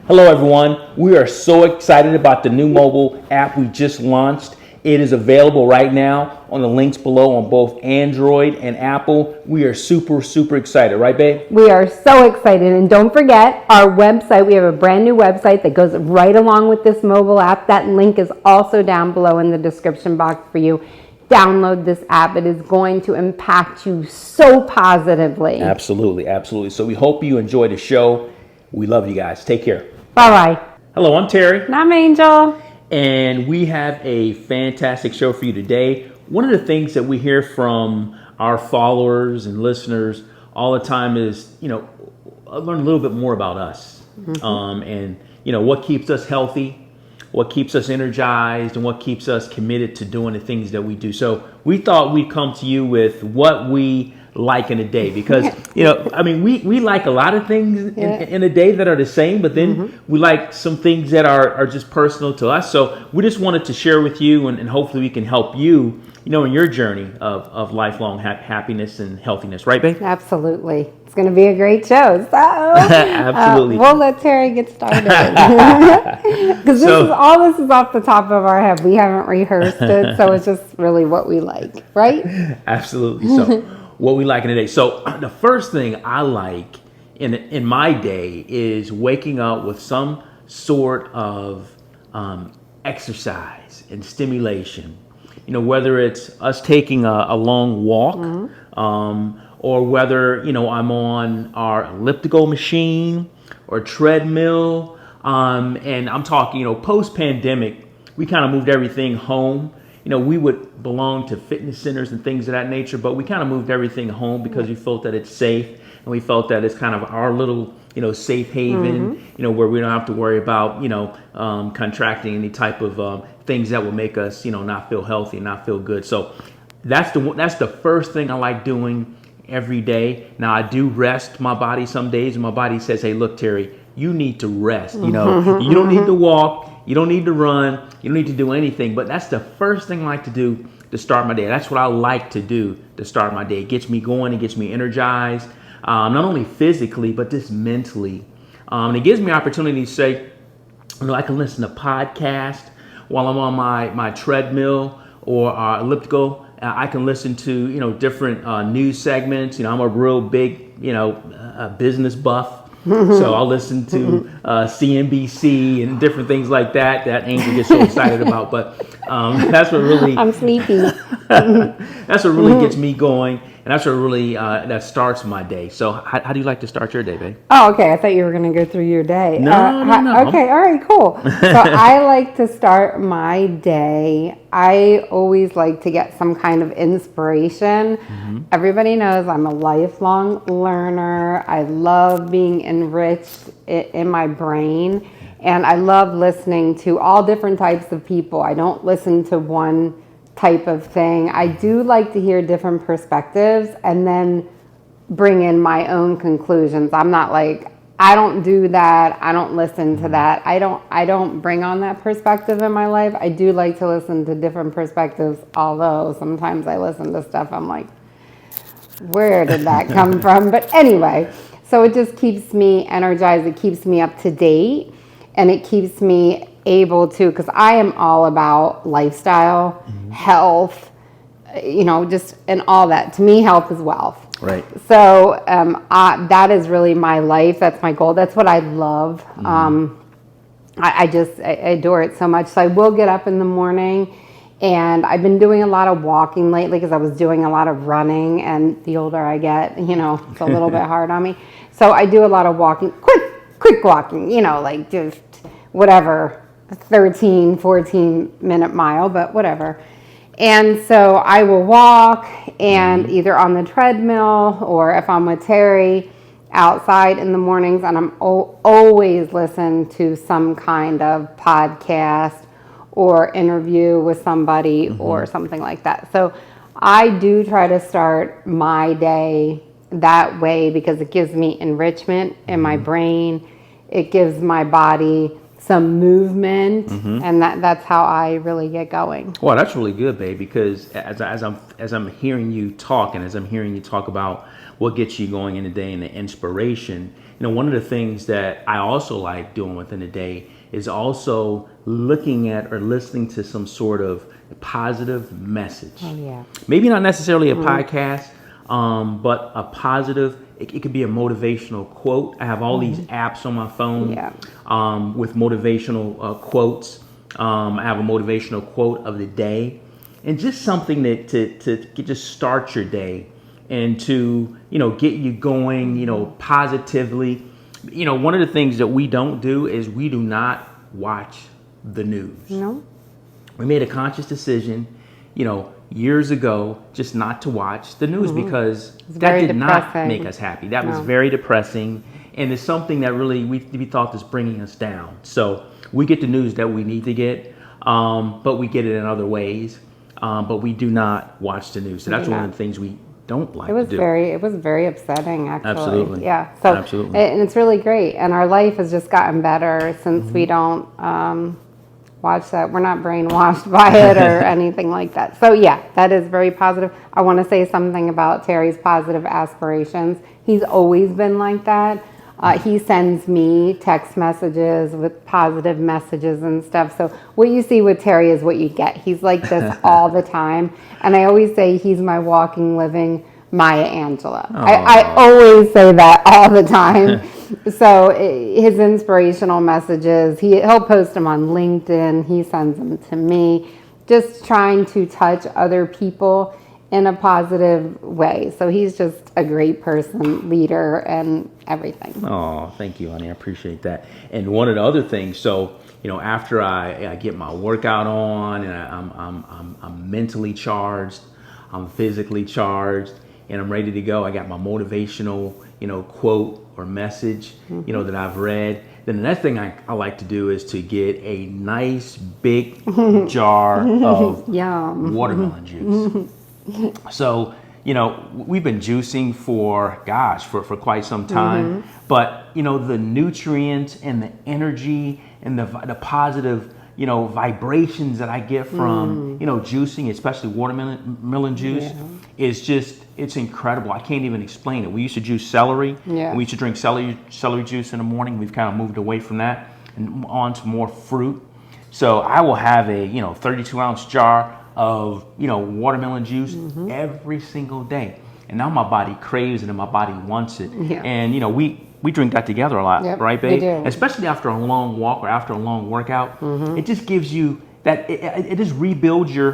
Hello everyone, we are so excited about the new mobile app we just launched. It is available right now on the links below on both Android and Apple. We are super excited, right babe? We are so excited, and don't forget our website. We have a brand new website that goes right along with this mobile app. That link is also down below in the description box for you. Download this app. It is going to impact you so positively. Absolutely. So we hope you enjoy the show. We love you guys. Take care. Bye-bye. Hello, I'm Terry. And I'm Angel. And we have a fantastic show for you today. One of the things that we hear from our followers and listeners all the time is, learn a little bit more about us. And, what keeps us healthy, what keeps us energized, and what keeps us committed to doing the things that we do. So we thought we'd come to you with what we like in a day, because we like a lot of things in a day that are the same, but then we like some things that are just personal to us. So we just wanted to share with you, and hopefully we can help you, in your journey of lifelong happiness and healthiness, right, babe? Absolutely. It's going to be a great show. So absolutely. We'll let Terry get started. Because this is off the top of our head. We haven't rehearsed it, so it's just really what we like, right? Absolutely. So what we like in a day. So the first thing I like in my day is waking up with some sort of exercise and stimulation. Whether it's us taking a long walk, or whether I'm on our elliptical machine or treadmill, and I'm talking post-pandemic, we kind of moved everything home. We would belong to fitness centers and things of that nature, but we kind of moved everything home because we felt that it's safe, and we felt that it's kind of our little, safe haven, where we don't have to worry about, contracting any type of things that will make us, not feel healthy and not feel good. So that's the first thing I like doing every day. Now, I do rest my body some days, and my body says, hey, look, Terry, you need to rest. You don't need to walk. You don't need to run. You don't need to do anything. But that's the first thing I like to do to start my day. That's what I like to do to start my day. It gets me going. It gets me energized, not only physically, but just mentally. And it gives me opportunity to say, I can listen to podcasts while I'm on my treadmill or elliptical. I can listen to, different news segments. I'm a real big, business buff. So I'll listen to CNBC and different things like that Angel gets so excited about. But that's what really... I'm sleepy. That's what really gets me going. And that's what really, that starts my day. So how do you like to start your day, babe? Oh, okay. I thought you were going to go through your day. No. Okay. All right, cool. So I like to start my day. I always like to get some kind of inspiration. Everybody knows I'm a lifelong learner. I love being enriched in my brain. And I love listening to all different types of people. I don't listen to one type of thing. I do like to hear different perspectives and then bring in my own conclusions. I'm not like, I don't do that. I don't listen to that. I don't bring on that perspective in my life. I do like to listen to different perspectives, although sometimes I listen to stuff I'm like, where did that come from? But anyway, so it just keeps me energized. It keeps me up to date, and it keeps me able to, because I am all about lifestyle, health, just and all that. To me, health is wealth. Right. So that is really my life. That's my goal. That's what I love. I adore it so much. So I will get up in the morning, and I've been doing a lot of walking lately because I was doing a lot of running, and the older I get, it's a little bit hard on me. So I do a lot of walking, quick walking, like just whatever, 13, 14-minute mile, but whatever. And so I will walk, and either on the treadmill or if I'm with Terry outside in the mornings, and I'm always listen to some kind of podcast or interview with somebody or something like that. So I do try to start my day that way because it gives me enrichment in my brain. It gives my body some movement, and that's how I really get going. Well, that's really good, babe, because as I'm hearing you talk, and as I'm hearing you talk about what gets you going in the day and the inspiration, one of the things that I also like doing within the day is also looking at or listening to some sort of positive message. Oh, yeah. Maybe not necessarily a podcast, but a positive. It could be a motivational quote. I have all these apps on my phone with motivational quotes. I have a motivational quote of the day, and just something that to just start your day and to get you going positively. One of the things that we don't do is we do not watch the news. No. We made a conscious decision, years ago, just not to watch the news because that did not make us happy. That was very depressing, and it's something that really we thought is bringing us down. So we get the news that we need to get, but we get it in other ways. But we do not watch the news. So that's one of the things we don't like to do. It was very upsetting, actually. Absolutely. Yeah. So, absolutely. And it's really great. And our life has just gotten better since we don't watch that. We're not brainwashed by it or anything like that. So yeah, that is very positive. I want to say something about Terry's positive aspirations. He's always been like that. He sends me text messages with positive messages and stuff. So what you see with Terry is what you get. He's like this all the time. And I always say he's my walking, living Maya Angelou. I always say that all the time. So his inspirational messages, he'll post them on LinkedIn. He sends them to me, just trying to touch other people in a positive way. So he's just a great person, leader, and everything. Oh, thank you, honey. I appreciate that. And one of the other things, so after I get my workout on, and I'm mentally charged, I'm physically charged, and I'm ready to go. I got my motivational, quote or message, that I've read. Then the next thing I like to do is to get a nice big jar of watermelon juice. So, we've been juicing for quite some time, but, the nutrients and the energy and the positive, vibrations that I get from, juicing, especially watermelon juice, is just, it's incredible. I can't even explain it. We used to juice celery. Yeah. We used to drink celery juice in the morning. We've kind of moved away from that and on to more fruit. So I will have a, 32-ounce jar of, watermelon juice every single day. And now my body craves it and my body wants it. Yeah. And, we drink that together a lot, right, babe? We do. Especially after a long walk or after a long workout. It just gives you that, it just rebuilds your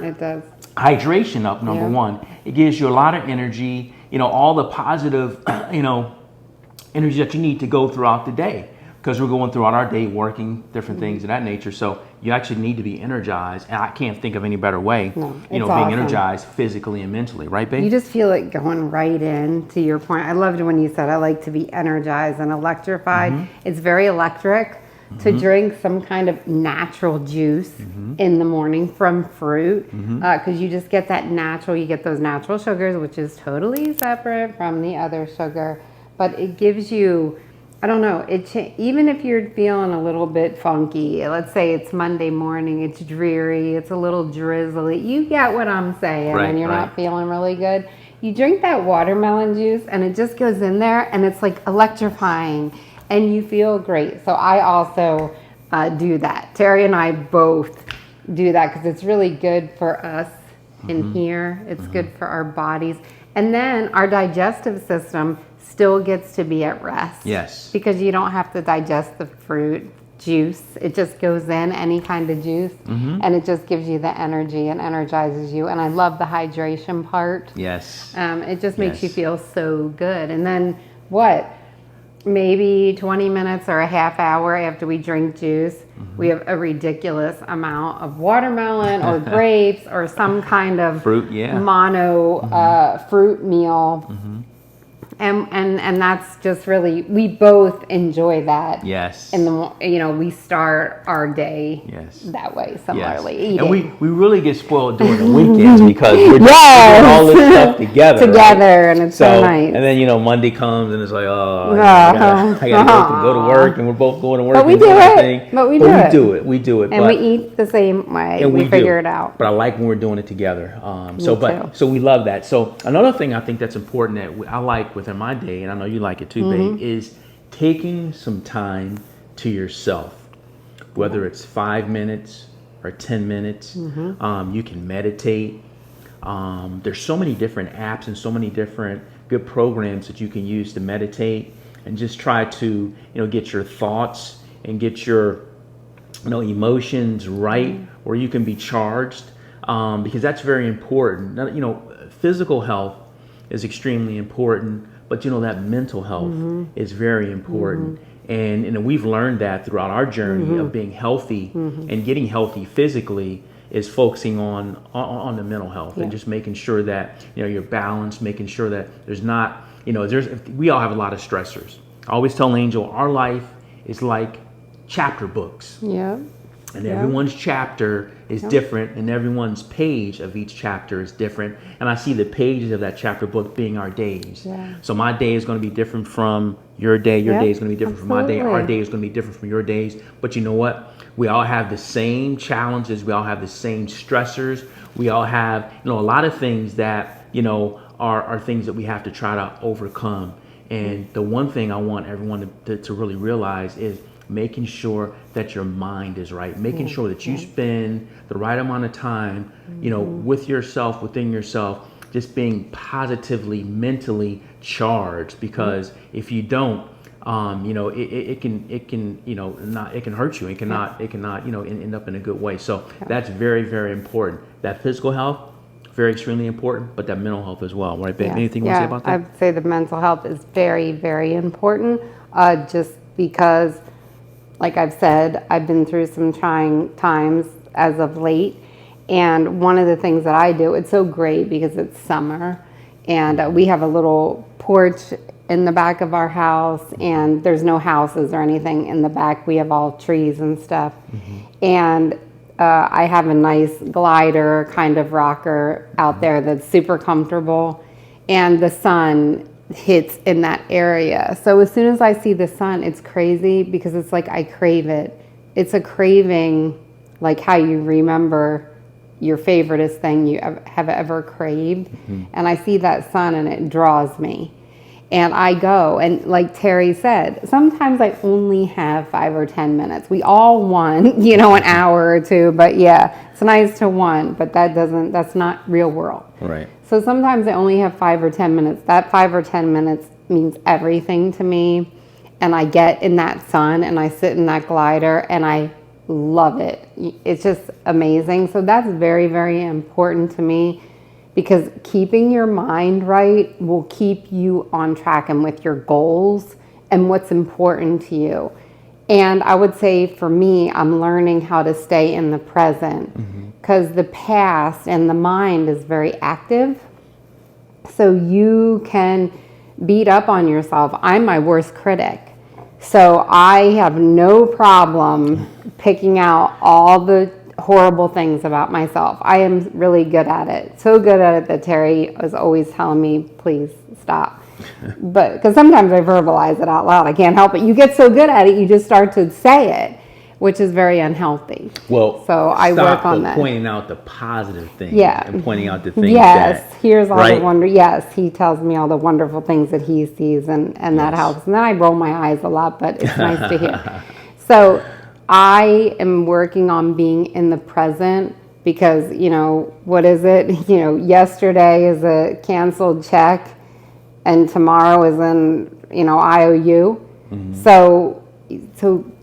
hydration up, number one. It gives you a lot of energy, all the positive, energy that you need to go throughout the day. Because we're going throughout our day working, different things of that nature. So you actually need to be energized. And I can't think of any better way, being energized physically and mentally. Right, babe? You just feel it going right in, to your point. I loved when you said, I like to be energized and electrified. It's very electric to drink some kind of natural juice in the morning from fruit. Because you just get that natural, you get those natural sugars, which is totally separate from the other sugar. But it gives you... I don't know, even if you're feeling a little bit funky, let's say it's Monday morning, it's dreary, it's a little drizzly, you get what I'm saying, and you're not feeling really good. You drink that watermelon juice and it just goes in there and it's like electrifying and you feel great. So I also do that. Terry and I both do that because it's really good for us in here. It's good for our bodies. And then our digestive system still gets to be at rest. Yes. Because you don't have to digest the fruit juice. It just goes in, any kind of juice, and it just gives you the energy and energizes you. And I love the hydration part. Yes. It just makes you feel so good. And then maybe 20 minutes or a half hour after we drink juice, we have a ridiculous amount of watermelon or grapes or some kind of fruit, mono fruit meal. And that's just really, we both enjoy that. Yes. And we start our day that way similarly. Yes. Eating. And we really get spoiled during the weekends because we're just doing all this stuff together. Together, right? And it's so nice. And then Monday comes and it's like, oh, I gotta go to work, and we're both going to work. But we do it. But we do it. We do it. And we eat the same way. And we figure it out. But I like when we're doing it together. So we love that. So another thing I think that's important that I like within my day, and I know you like it too, babe, is taking some time to yourself. Whether it's 5 minutes or 10 minutes, you can meditate. There's so many different apps and so many different good programs that you can use to meditate and just try to get your thoughts and get your emotions right, where you can be charged, because that's very important. Physical health is extremely important, but that mental health is very important. And we've learned that throughout our journey of being healthy and getting healthy physically is focusing on the mental health and just making sure that you're balanced, making sure that there's not we all have a lot of stressors. I always tell Angel, our life is like chapter books. Yeah. And everyone's chapter is different, and everyone's page of each chapter is different. And I see the pages of that chapter book being our days. Yeah. So my day is going to be different from your day. Your day is going to be different from my day. Our day is going to be different from your days. But you know what? We all have the same challenges. We all have the same stressors. We all have, a lot of things that, are things that we have to try to overcome. And the one thing I want everyone to really realize is making sure that your mind is right, making sure that you spend the right amount of time, with yourself, within yourself, just being positively, mentally charged. Because if you don't, it can hurt you. It cannot, end up in a good way. So that's very, very important. That physical health, very extremely important, but that mental health as well, right, babe? Yeah. Anything you want to say about that? I'd say the mental health is very, very important, just because, like I've said, I've been through some trying times as of late. And one of the things that I do, it's so great because it's summer, and we have a little porch in the back of our house, and there's no houses or anything in the back. We have all trees and stuff. And I have a nice glider kind of rocker out there that's super comfortable, and the sun hits in that area. So as soon as I see the sun, it's crazy because it's like I crave it. It's a craving, like how you remember your favoriteest thing you have ever craved. And I see that sun and it draws me. And I go, and like Terry said, sometimes I only have 5 or 10 minutes. We all want, an hour or two, but it's nice to want, but that's not real world. Right. So sometimes I only have 5 or 10 minutes. That 5 or 10 minutes means everything to me. And I get in that sun and I sit in that glider and I love it. It's just amazing. So that's very, very important to me, because keeping your mind right will keep you on track and with your goals and what's important to you. And I would say for me, I'm learning how to stay in the present, because the past and the mind is very active. So you can beat up on yourself. I'm my worst critic. So I have no problem picking out all the horrible things about myself. I am really good at it. So good at it that Terry was always telling me, please stop. But because sometimes I verbalize it out loud. I can't help it. You get so good at it, you just start to say it, which is very unhealthy. Well, so I work on that. Pointing out the positive things. Yeah. And pointing out the things here's all the wonder. Yes, he tells me all the wonderful things that he sees, and that helps. And then I roll my eyes a lot, but it's nice to hear. So I am working on being in the present, because, what is it? Yesterday is a canceled check and tomorrow is an, IOU. So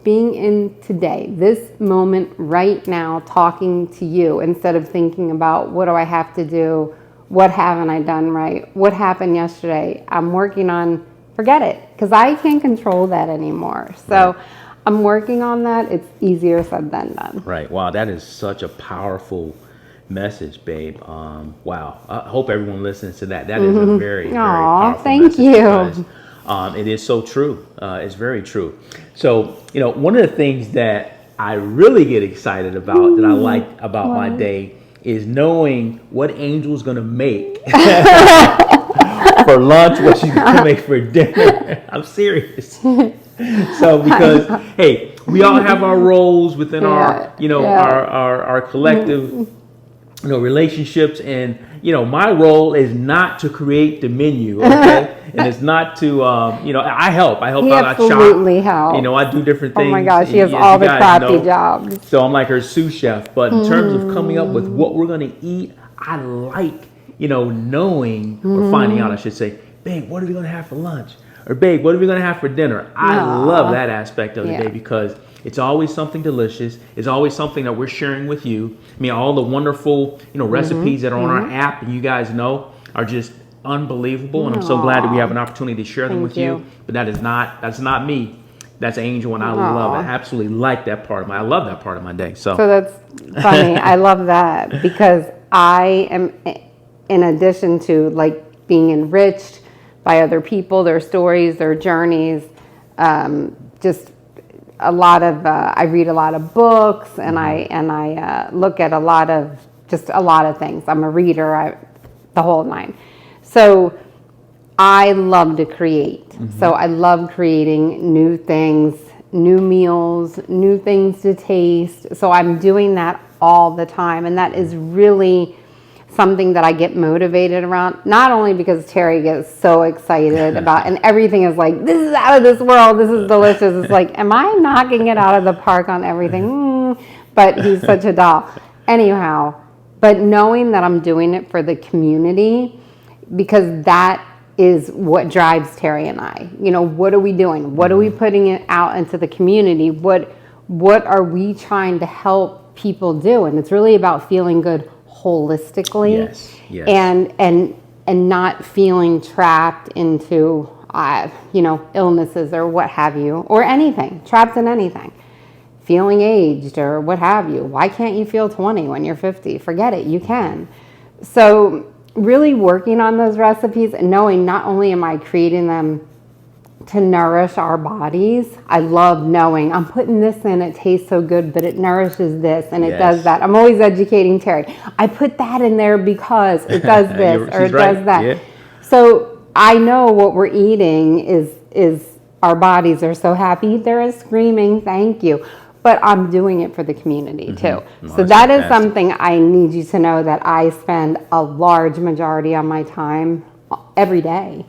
being in today, this moment right now, talking to you, instead of thinking about what do I have to do? What haven't I done right? What happened yesterday? I'm working on, forget it, because I can't control that anymore. So I'm working on that. It's easier said than done. Right. Wow, that is such a powerful message, babe. Wow. I hope everyone listens to that. That is a very, very Aw, powerful thank message you. because, it is so true. It's very true. So, one of the things that I really get excited about, that I like about my day, is knowing what Angel's going to make for lunch, what she's going to make for dinner. I'm serious. So, because, hey, we all have our roles within our, our collective, relationships, and my role is not to create the menu, okay, and it's not to, I help out, I chop, helps. I do different things. Oh my gosh, she has all the crappy jobs. So I'm like her sous chef, but in terms of coming up with what we're gonna eat, I like, knowing or finding out, I should say, babe, what are we gonna have for lunch? Or babe, what are we gonna have for dinner? I love that aspect of the day because it's always something delicious. It's always something that we're sharing with you. I mean, all the wonderful, recipes that are on our app, and you guys know, are just unbelievable. And I'm so glad that we have an opportunity to share them with you. But that's not me. That's Angel, and I love it. I absolutely like that part of I love that part of my day. So that's funny. I love that because I am, in addition to like being enriched by other people, their stories, their journeys, just a lot of, I read a lot of books, and I look at a lot of things. I'm a reader, the whole nine. So I love to create. So I love creating new things, new meals, new things to taste. So I'm doing that all the time, and that is really something that I get motivated around, not only because Terry gets so excited about, and everything is like, this is out of this world, this is delicious. It's like, am I knocking it out of the park on everything? But he's such a doll. Anyhow, but knowing that I'm doing it for the community, because that is what drives Terry and I. What are we doing? What are we putting it out into the community? What are we trying to help people do? And it's really about feeling good holistically, and not feeling trapped into illnesses or what have you, or anything, trapped in anything, feeling aged or what have you. Why can't you feel 20 when you're 50? Forget it, you can. So really working on those recipes and knowing not only am I creating them to nourish our bodies, I love knowing I'm putting this in, it tastes so good, but it nourishes this and it does that. I'm always educating Terry. I put that in there because it does this or it does that. Yeah. So I know what we're eating is our bodies are so happy. They're screaming, thank you. But I'm doing it for the community too. So that is something I need you to know, that I spend a large majority of my time every day.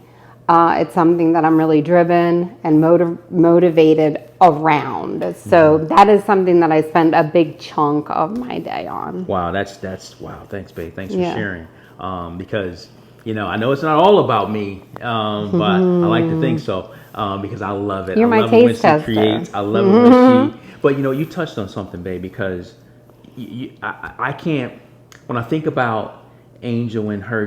It's something that I'm really driven and motivated around. So that is something that I spend a big chunk of my day on. Wow, that's wow. Thanks, babe. Thanks for sharing. Because I know it's not all about me, but I like to think so because I love it. You're I love my it when taste she tester. creates. I love it when she. But you touched on something, babe, because I can't. When I think about Angel and her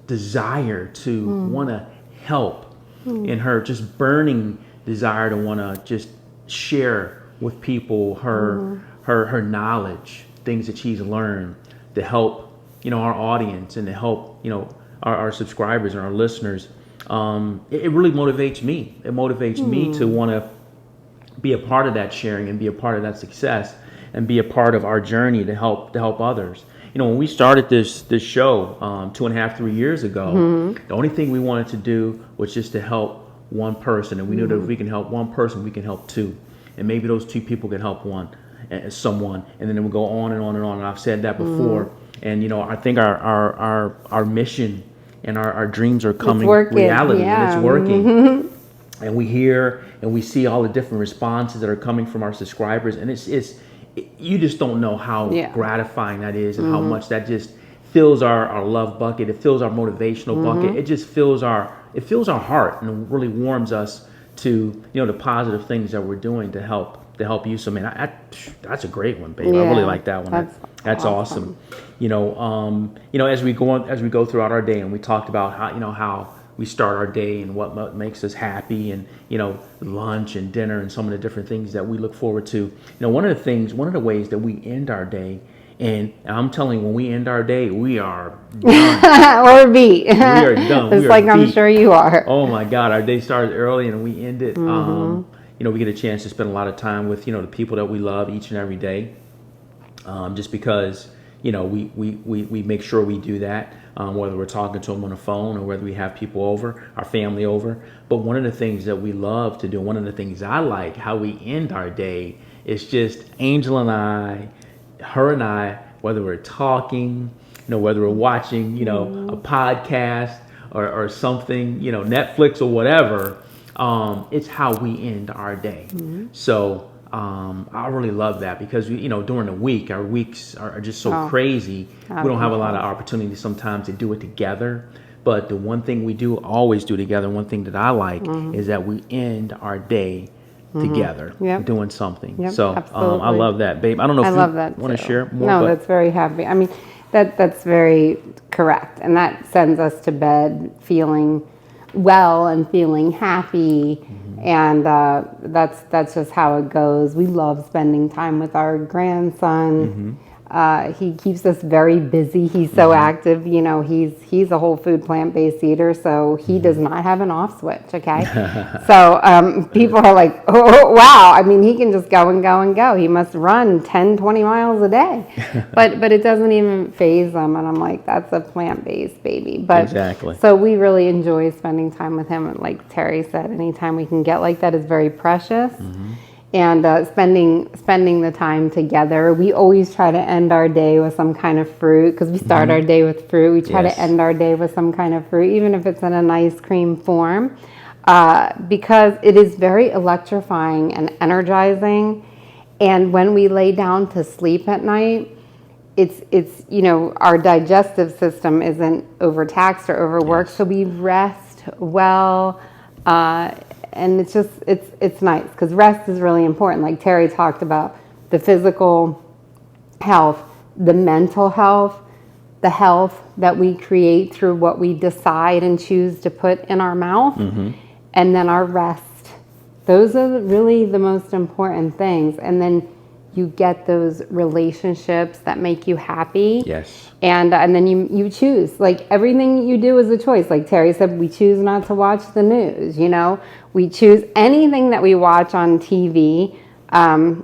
desire to want to help, in her just burning desire to want to just share with people her knowledge, things that she's learned to help our audience and to help our subscribers and our listeners. It really motivates me. It motivates me to want to be a part of that sharing and be a part of that success and be a part of our journey to help others. When we started this show 2.5-3 years ago, the only thing we wanted to do was just to help one person, and we knew that if we can help one person, we can help two, and maybe those two people can help someone, and then it would go on and on and on. And I've said that before, and I think our mission and our dreams are coming reality, and it's working. And we hear and we see all the different responses that are coming from our subscribers, and you just don't know how gratifying that is, and how much that just fills our love bucket. It fills our motivational bucket. It just fills our heart and really warms us to the positive things that we're doing to help you. So man, that's a great one, babe. I really like that one. That's awesome. As we go throughout our day, and we talked about how we start our day and what makes us happy, and lunch and dinner and some of the different things that we look forward to. One of the ways that we end our day, and I'm telling you, when we end our day, we are done. Or beat. We are done. Just like I'm sure you are. Oh my God, our day starts early and we end it. We get a chance to spend a lot of time with the people that we love each and every day. Just because we make sure we do that, whether we're talking to them on the phone or whether we have people over, our family over. But one of the things that we love to do, one of the things I like how we end our day, is just Angel and I, her and I, whether we're talking, whether we're watching, a podcast or something, Netflix or whatever, it's how we end our day. So I really love that, because during the week, our weeks are just so crazy. We don't have a lot of opportunity sometimes to do it together. But the one thing we do always do together, one thing that I like, is that we end our day together, doing something. Yep, so I love that, babe. I don't know if you want to share more. No, that's very happy. I mean, that's very correct, and that sends us to bed feeling well and feeling happy. And that's just how it goes. We love spending time with our grandson. He keeps us very busy. He's so active. He's a whole food plant-based eater, so he does not have an off switch. Okay, so people are like, oh wow. I mean, he can just go and go and go. He must run 10, 20 miles a day, but it doesn't even faze him. And I'm like, that's a plant-based baby. But exactly. So we really enjoy spending time with him. And like Terry said, anytime we can get like that is very precious. And spending the time together. We always try to end our day with some kind of fruit, because we start our day with fruit. We try to end our day with some kind of fruit, even if it's in an ice cream form, because it is very electrifying and energizing. And when we lay down to sleep at night, it's our digestive system isn't overtaxed or overworked, so we rest well. And it's just, it's nice, because rest is really important. Like Terry talked about, the physical health, the mental health, the health that we create through what we decide and choose to put in our mouth, and then our rest. Those are really the most important things. And then you get those relationships that make you happy. Yes. And then you choose. Like, everything you do is a choice. Like Terry said, we choose not to watch the news, We choose anything that we watch on TV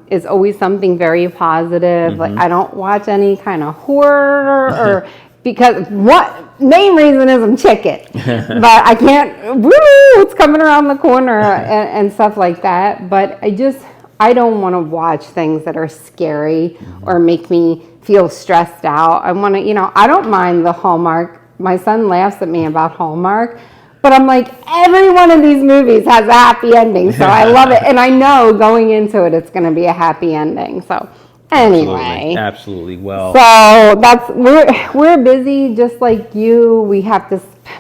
is always something very positive. Like, I don't watch any kind of horror or because main reason is I'm chicken. But I can't, it's coming around the corner and stuff like that. But I don't want to watch things that are scary or make me feel stressed out. I want to, I don't mind the Hallmark. My son laughs at me about Hallmark, but I'm like, every one of these movies has a happy ending, so I love it. And I know going into it, it's going to be a happy ending. So anyway. Absolutely. Well. So we're busy just like you. We have to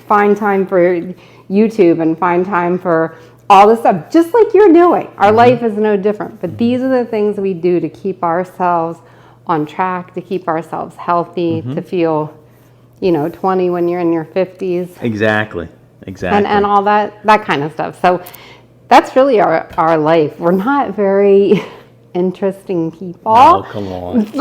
find time for YouTube and find time for all this stuff, just like you're doing. Our life is no different. But these are the things we do to keep ourselves on track, to keep ourselves healthy, to feel, 20 when you're in your 50s. Exactly. And all that kind of stuff. So that's really our life. We're not very interesting people. Oh, come on.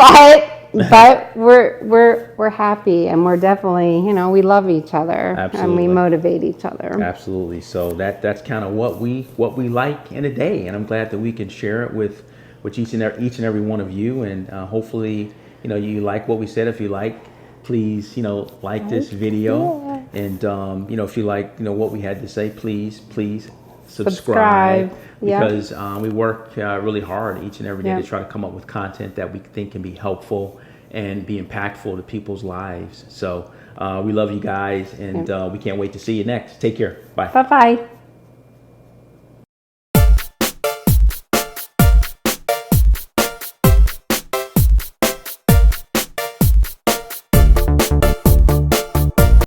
But we're happy, and we're definitely, we love each other. Absolutely. And we motivate each other. Absolutely. So that's kind of what we like in a day, and I'm glad that we can share it with each and every one of you, and hopefully you like what we said. If you like, please like this video, and if you like what we had to say, please subscribe. Because we work really hard each and every day to try to come up with content that we think can be helpful and be impactful to people's lives. So we love you guys, and we can't wait to see you next. Take care. Bye. Bye-bye.